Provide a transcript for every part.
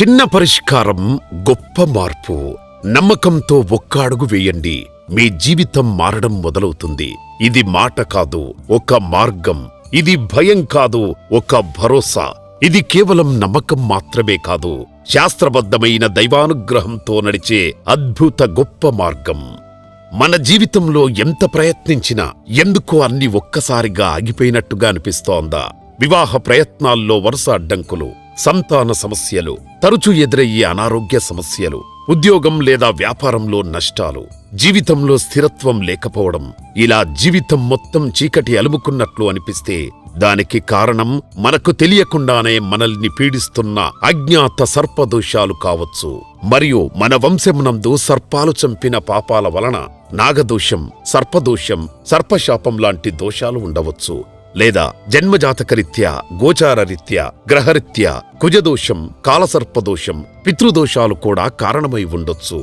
చిన్న పరిష్కారం గొప్ప మార్పు. నమ్మకంతో ఒక్క అడుగు వేయండి, మీ జీవితం మారడం మొదలవుతుంది. ఇది మాట కాదు, ఒక మార్గం. ఇది భయం కాదు, ఒక భరోసా. ఇది కేవలం నమ్మకం మాత్రమే కాదు, శాస్త్రబద్ధమైన దైవానుగ్రహంతో నడిచే అద్భుత గొప్ప మార్గం. మన జీవితంలో ఎంత ప్రయత్నించినా ఎందుకో అన్ని ఒక్కసారిగా ఆగిపోయినట్టుగా అనిపిస్తోందా? వివాహ ప్రయత్నాల్లో వరుస అడ్డంకులు, సంతాన సమస్యలు, తరచూ ఎదురయ్యే అనారోగ్య సమస్యలు, ఉద్యోగం లేదా వ్యాపారంలో నష్టాలు, జీవితంలో స్థిరత్వం లేకపోవడం, ఇలా జీవితం మొత్తం చీకటి అలుముకున్నట్లు అనిపిస్తే దానికి కారణం మనకు తెలియకుండానే మనల్ని పీడిస్తున్న అజ్ఞాత సర్పదోషాలు కావచ్చు. మరియు మన వంశమునందు సర్పాలు చంపిన పాపాల వలన నాగదోషం, సర్పదోషం, సర్పశాపం లాంటి దోషాలు ఉండవచ్చు. లేదా జన్మజాతకరీత్యా, గోచారరీత్యా, గ్రహరీత్యా కుజదోషం, కాలసర్పదోషం, పితృదోషాలు కూడా కారణమై ఉండొచ్చు.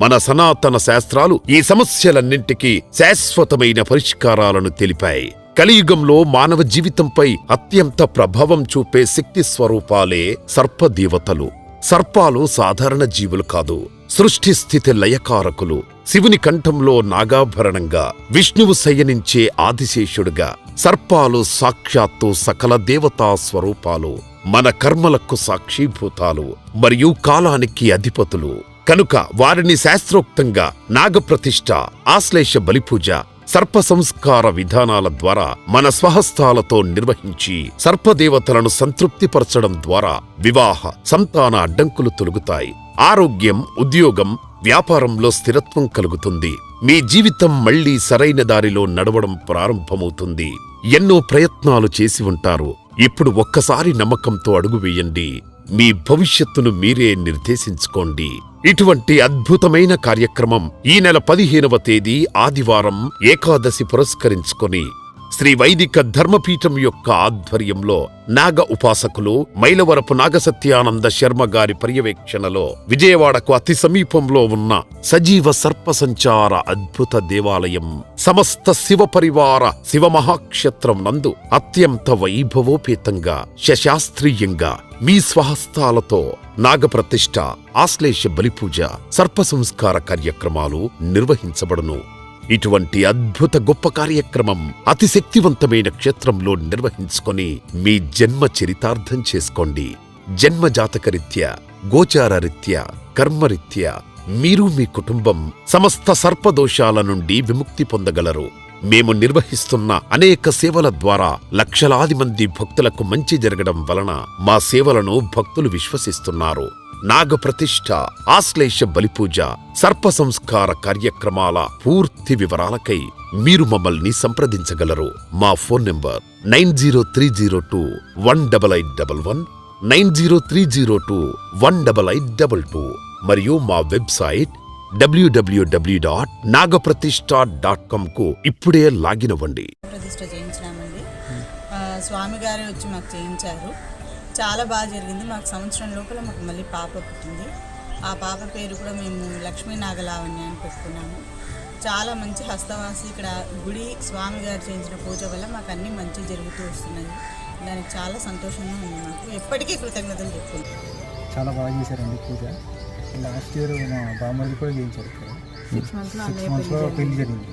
మన సనాతన శాస్త్రాలు ఈ సమస్యలన్నింటికీ శాశ్వతమైన పరిష్కారాలను తెలిపాయి. కలియుగంలో మానవ జీవితంపై అత్యంత ప్రభావం చూపే శక్తి స్వరూపాలే సర్పదేవతలు. సర్పాలు సాధారణ జీవులు కాదు, సృష్టి స్థితి లయకారకులు. శివుని కంఠంలో నాగాభరణంగా, విష్ణువు శయనించే ఆదిశేషుడుగా సర్పాలు సాక్షాత్తు సకల దేవతా స్వరూపాలు. మన కర్మలకు సాక్షీభూతాలు మరియు కాలానికి అధిపతులు. కనుక వారిని శాస్త్రోక్తంగా నాగప్రతిష్ఠ, ఆశ్లేష బలిపూజ, సర్ప సంస్కార విధానాల ద్వారా మన స్వహస్తాలతో నిర్వహించి సర్పదేవతలను సంతృప్తిపరచడం ద్వారా వివాహ, సంతాన అడ్డంకులు తొలగుతాయి. ఆరోగ్యం, ఉద్యోగం, వ్యాపారంలో స్థిరత్వం కలుగుతుంది. మీ జీవితం మళ్లీ సరైన దారిలో నడవడం ప్రారంభమవుతుంది. ఎన్నో ప్రయత్నాలు చేసి ఉంటారు. ఇప్పుడు ఒక్కసారి నమ్మకంతో అడుగు వేయండి. మీ భవిష్యత్తును మీరే నిర్దేశించుకోండి. ఇటువంటి అద్భుతమైన కార్యక్రమం ఈ నెల 15వ తేదీ ఆదివారం ఏకాదశి పురస్కరించుకొని శ్రీ వైదిక ధర్మపీఠం యొక్క ఆధ్వర్యంలో నాగ ఉపాసకులు మైలవరపు నాగసత్యానంద శర్మ గారి పర్యవేక్షణలో విజయవాడకు అతి సమీపంలో ఉన్న సజీవ సర్ప సంచార అద్భుత దేవాలయం సమస్త శివ పరివార శివమహాక్షేత్రం నందు అత్యంత వైభవోపేతంగా, శశాస్త్రీయంగా మీ స్వహస్తాలతో నాగప్రతిష్ఠ, ఆశ్లేష బలిపూజ, సర్ప సంస్కార కార్యక్రమాలు నిర్వహించబడును. ఇటువంటి అద్భుత గొప్ప కార్యక్రమం అతి శక్తివంతమైన క్షేత్రంలో నిర్వహించుకొని మీ జన్మ చరితార్థం చేసుకోండి. జన్మ జాతకరీత్యా, గోచారరీత్యా, కర్మరీత్యా మీరు మీ కుటుంబం సమస్త సర్పదోషాల నుండి విముక్తి పొందగలరు. మేము నిర్వహిస్తున్న అనేక సేవల ద్వారా లక్షలాది మంది భక్తులకు మంచి జరగడం వలన మా సేవలను భక్తులు విశ్వసిస్తున్నారు. నాగప్రతిష్ఠ, ఆశ్లేష బలిపూజ, సర్ప సంస్కార కార్యక్రమాల పూర్తి వివరాలకై మీరు మమ్మల్ని సంప్రదించగలరు. మా ఫోన్ నంబర్ 9030218811, 9030218822 మరియు మా వెబ్సైట్ www.nagapratishtha.com కు ఇప్పుడే లాగిన్ అవ్వండి. ప్రతిష్ఠ చేయించినామండి. స్వామి గారే వచ్చి మాకు చేయించారు. చాలా బాగా జరిగింది. మాకు సంవత్సరం లోపల మాకు మళ్ళీ పాప పుట్టింది. ఆ పాప పేరు కూడా మేము లక్ష్మీ నాగలావణ్య అని పెట్టుకున్నాము. చాలా మంచి హస్తవాసి ఇక్కడ గుడి స్వామి గారు చేయించిన పూజ వల్ల మాకు అన్నీ మంచి జరుగుతూ వస్తున్నాయి. దానికి చాలా సంతోషంగా ఉంది. మాకు ఎప్పటికీ కృతజ్ఞతలు చెప్పుకుంటాం. చాలా బాగా చేశారండి పూజ. లాస్ట్ ఇయర్ మా బామ్మది కూడా చేయించారు. 6 monthsలో పెళ్లి జరిగింది.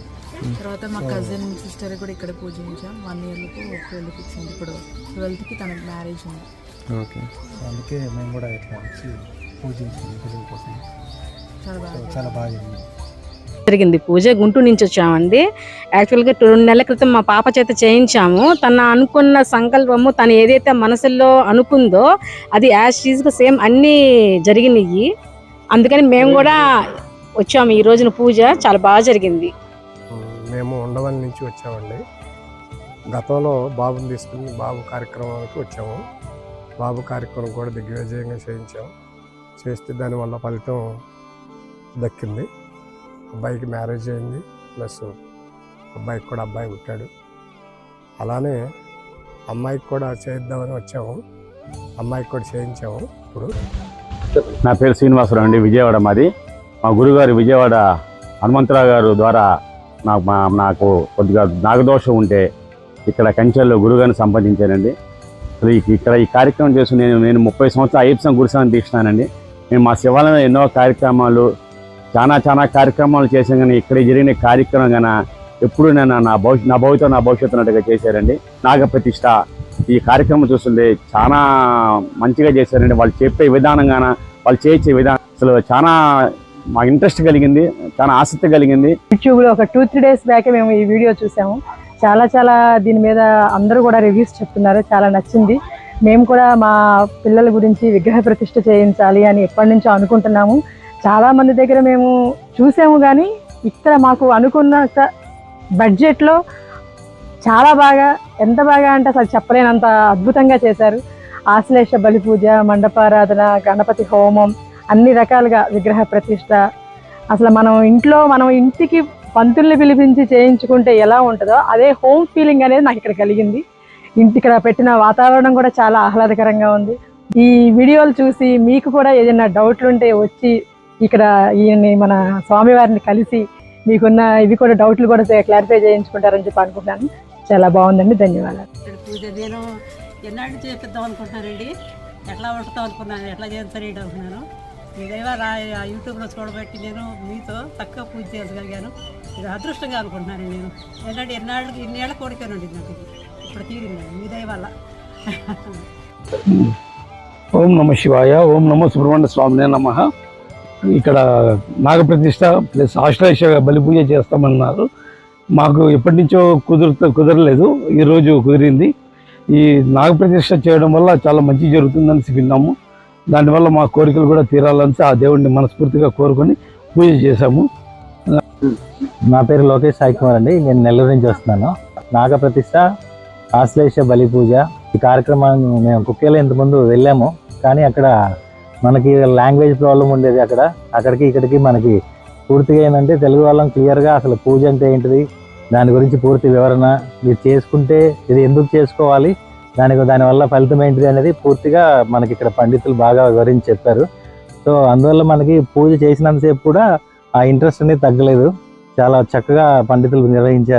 తర్వాత మా కజిన్ సిస్టర్ కూడా ఇక్కడ పూజ చేయించాం. 1 yearకు పెళ్లి ఫిక్స్ అయింది. ఇప్పుడు 12కి తనకి మ్యారేజ్ ఉంది. ఓకే, అందుకే మేము కూడా ఇట్లా వచ్చి పూజ చేయించాం పూజ కోసం. చాలా బాగా జరిగింది. పూజ గుంటూరు నుంచి వచ్చామండి. యాక్చువల్గా 2 నెలల క్రితం మా పాప చేత చేయించాము. తన అనుకున్న సంకల్పము, తను ఏదైతే మనసులో అనుకుందో అది యాజ్ టీజ్గా సేమ్ అన్నీ జరిగినాయి. అందుకని మేము కూడా వచ్చాము. ఈ రోజున పూజ చాలా బాగా జరిగింది. మేము ఉండవల్లి నుంచి వచ్చామండి. గతంలో బాబుని తీసుకుని బాబు కార్యక్రమానికి వచ్చాము. బాబు కార్యక్రమం కూడా దిగ్విజయంగా చేయించాము. చేస్తే దానివల్ల ఫలితం దక్కింది. అబ్బాయికి మ్యారేజ్ అయింది, ప్లస్ అబ్బాయికి కూడా అబ్బాయి పుట్టాడు. అలానే అమ్మాయికి కూడా చేద్దామని వచ్చాము. అమ్మాయికి కూడా చేయించాము. ఇప్పుడు నా పేరు శ్రీనివాసరావు అండి, విజయవాడ మాది. మా గురుగారు విజయవాడ హనుమంతరావు గారు ద్వారా నాకు కొద్దిగా నాగదోషం ఉంటే ఇక్కడ కంచెల్లో గురుగారిని సంపాదించానండి. అసలు ఇక్కడ ఈ కార్యక్రమం చేసి నేను 30 సంవత్సరాలు అయ్యప్ప గురుసాన్ని తీసినానండి. నేను మా శివాలయంలో ఎన్నో కార్యక్రమాలు చాలా కార్యక్రమాలు చేశాను, కానీ ఇక్కడ జరిగిన కార్యక్రమం కానీ ఎప్పుడు నేను నా భవిష్యత్తు అన్నట్టుగా చేశారండి. నాగప్రతిష్ఠ ఈ కార్యక్రమం చూస్తుంటే చాలా మంచిగా చేశారండి. వాళ్ళు చెప్పే విధానం కానీ వాళ్ళు చేయించే విధానం అసలు చాలా మాకు ఇంట్రెస్ట్ కలిగింది, చాలా ఆసక్తి కలిగింది. యూట్యూబ్లో ఒక 2-3 డేస్ బ్యాక్ మేము ఈ వీడియో చూసాము. చాలా దీని మీద అందరూ కూడా రివ్యూస్ చెప్తున్నారు, చాలా నచ్చింది. మేము కూడా మా పిల్లల గురించి విగ్రహ ప్రతిష్ఠ చేయించాలి అని ఎప్పటి నుంచో అనుకుంటున్నాము. చాలా మంది దగ్గర మేము చూసాము, కానీ ఇక్కడ మాకు అనుకున్న బడ్జెట్లో చాలా బాగా, ఎంత బాగా అంటే అసలు చెప్పలేనంత అద్భుతంగా చేశారు. ఆశ్లేష బలి పూజ, మండపారాధన, గణపతి హోమం, అన్ని రకాలుగా విగ్రహ ప్రతిష్ఠ. అసలు మనం ఇంటికి పంతుల్ని పిలిపించి చేయించుకుంటే ఎలా ఉంటుందో అదే హోమ్ ఫీలింగ్ అనేది నాకు ఇక్కడ కలిగింది. ఇక్కడ పెట్టిన వాతావరణం కూడా చాలా ఆహ్లాదకరంగా ఉంది. ఈ వీడియోలు చూసి మీకు కూడా ఏదైనా డౌట్లు ఉంటే వచ్చి ఇక్కడ మన స్వామివారిని కలిసి మీకున్న ఇవి కూడా డౌట్లు కూడా క్లారిఫై చేయించుకుంటారని చెప్పి అనుకుంటున్నాను. చాలా బాగుందండి, ధన్యవాదాలు. పూజ నేను ఎన్నాళ్ళు చేపిద్దాం అనుకుంటున్నానండి, ఎట్లా ఉంటుందో అనుకున్నాను, ఎట్లా చేస్తాను అనుకున్నాను. మీ దైవాల యూట్యూబ్లో చూడబట్టి నేను మీతో తక్కువ పూజ చేయగలిగాను. ఇది అదృష్టంగా అనుకుంటున్నాను. నేను ఏంటంటే ఇన్నేళ్ళ కోరికనండి నాకు ఇప్పుడు తీరిందండి మీ దైవాల. ఓం నమ శివాయ, ఓం నమో సుబ్రహ్మణ్య స్వామినే నమః. ఇక్కడ నాగప్రతిష్ఠ ప్లస్ ఆశ్లేష బలి పూజ చేస్తామన్నారు. మాకు ఎప్పటి నుంచో కుదరలేదు, ఈరోజు కుదిరింది. ఈ నాగప్రతిష్ఠ చేయడం వల్ల చాలా మంచి జరుగుతుందని విన్నాము. దానివల్ల మా కోరికలు కూడా తీరాలని ఆ దేవుడిని మనస్ఫూర్తిగా కోరుకొని పూజ చేశాము. నా పేరు లోకేష్ సాయి కుమార్ అండి, నేను నెల్లూరు నుంచి వస్తున్నాను. నాగప్రతిష్ఠ, ఆశ్లేష బలి పూజ ఈ కార్యక్రమాన్ని మేము కుక్కేలో ఇంతకుముందు వెళ్ళాము, కానీ అక్కడ మనకి లాంగ్వేజ్ ప్రాబ్లం ఉండేది. అక్కడికి ఇక్కడికి మనకి పూర్తిగా ఏంటంటే తెలుగు వాళ్ళం క్లియర్గా అసలు పూజ అంటే ఏంటిది, దాని గురించి పూర్తి వివరణ, మీరు చేసుకుంటే ఇది ఎందుకు చేసుకోవాలి, దానివల్ల ఫలితం ఏంటిది అనేది పూర్తిగా మనకి ఇక్కడ పండితులు బాగా వివరించి చెప్పారు. సో అందువల్ల మనకి పూజ చేసినంతసేపు కూడా ఆ ఇంట్రెస్ట్ అనేది తగ్గలేదు. చాలా చక్కగా పండితులు నిర్వహించారు.